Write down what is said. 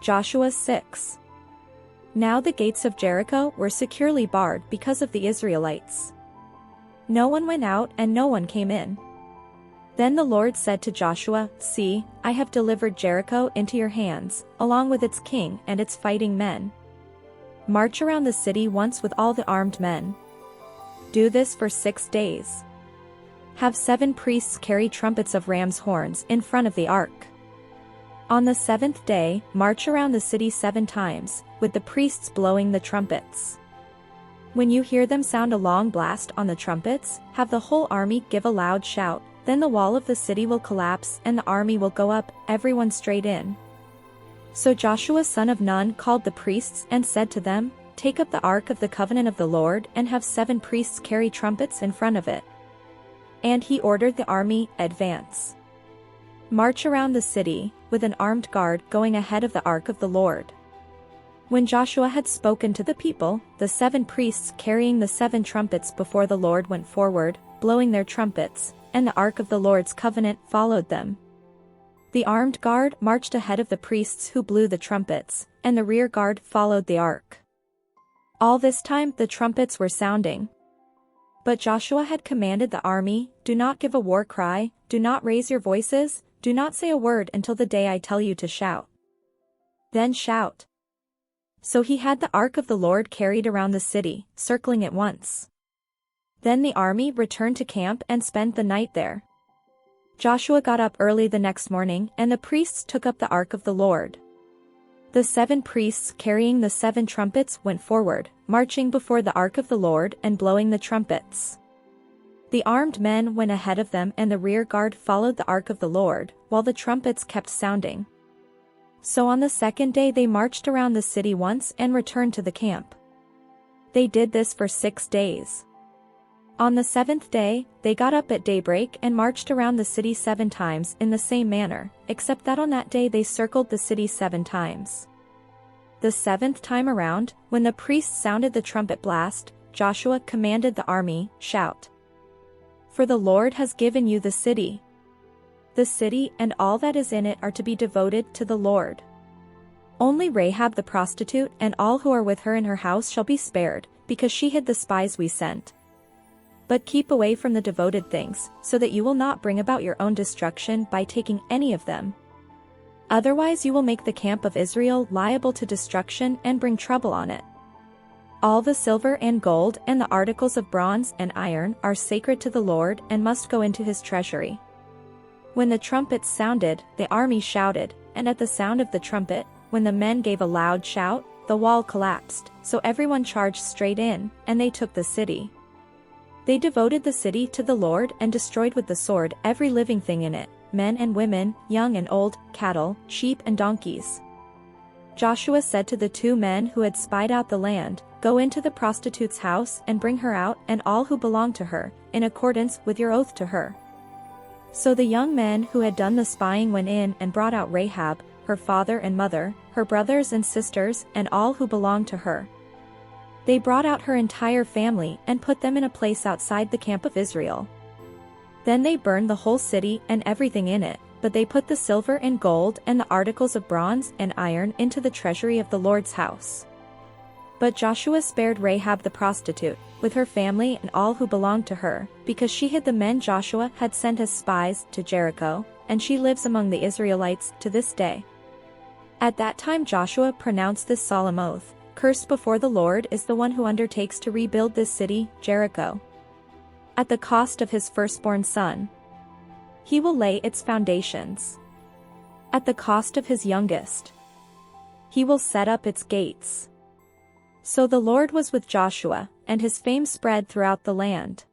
Joshua 6. Now the gates of Jericho were securely barred because of the Israelites. No one went out and no one came in. Then the Lord said to Joshua, "See, I have delivered Jericho into your hands, along with its king and its fighting men. March around the city once with all the armed men. Do this for 6 days. Have 7 priests carry trumpets of ram's horns in front of the ark. On the 7th day, march around the city 7 times, with the priests blowing the trumpets. When you hear them sound a long blast on the trumpets, have the whole army give a loud shout, then the wall of the city will collapse and the army will go up, everyone straight in." So Joshua son of Nun called the priests and said to them, "Take up the ark of the covenant of the Lord and have 7 priests carry trumpets in front of it." And he ordered the army, "Advance. March around the city, with an armed guard going ahead of the ark of the Lord." When Joshua had spoken to the people, the 7 priests carrying the 7 trumpets before the Lord went forward, blowing their trumpets, and the ark of the Lord's covenant followed them. The armed guard marched ahead of the priests who blew the trumpets, and the rear guard followed the ark. All this time the trumpets were sounding. But Joshua had commanded the army, "Do not give a war cry, do not raise your voices, do not say a word until the day I tell you to shout. Then shout." So he had the ark of the Lord carried around the city, circling it once. Then the army returned to camp and spent the night there. Joshua got up early the next morning and the priests took up the ark of the Lord. The 7 priests carrying the 7 trumpets went forward, marching before the ark of the Lord and blowing the trumpets. The armed men went ahead of them and the rear guard followed the ark of the Lord, while the trumpets kept sounding. So on the 2nd day they marched around the city once and returned to the camp. They did this for 6 days. On the 7th day, they got up at daybreak and marched around the city 7 times in the same manner, except that on that day they circled the city 7 times. The 7th time around, when the priests sounded the trumpet blast, Joshua commanded the army, "Shout! For the Lord has given you the city. The city and all that is in it are to be devoted to the Lord. Only Rahab the prostitute and all who are with her in her house shall be spared, because she hid the spies we sent. But keep away from the devoted things, so that you will not bring about your own destruction by taking any of them. Otherwise you will make the camp of Israel liable to destruction and bring trouble on it. All the silver and gold and the articles of bronze and iron are sacred to the Lord and must go into his treasury." When the trumpets sounded, the army shouted, and at the sound of the trumpet, when the men gave a loud shout, the wall collapsed, so everyone charged straight in, and they took the city. They devoted the city to the Lord and destroyed with the sword every living thing in it, men and women, young and old, cattle, sheep and donkeys. Joshua said to the 2 men who had spied out the land, "Go into the prostitute's house and bring her out and all who belong to her, in accordance with your oath to her." So the young men who had done the spying went in and brought out Rahab, her father and mother, her brothers and sisters, and all who belonged to her. They brought out her entire family and put them in a place outside the camp of Israel. Then they burned the whole city and everything in it, but they put the silver and gold and the articles of bronze and iron into the treasury of the Lord's house. But Joshua spared Rahab the prostitute, with her family and all who belonged to her, because she hid the men Joshua had sent as spies to Jericho, and she lives among the Israelites to this day. At that time Joshua pronounced this solemn oath, "Cursed before the Lord is the one who undertakes to rebuild this city, Jericho. At the cost of his firstborn son. He will lay its foundations. At the cost of his youngest. He will set up its gates." So the Lord was with Joshua, and his fame spread throughout the land.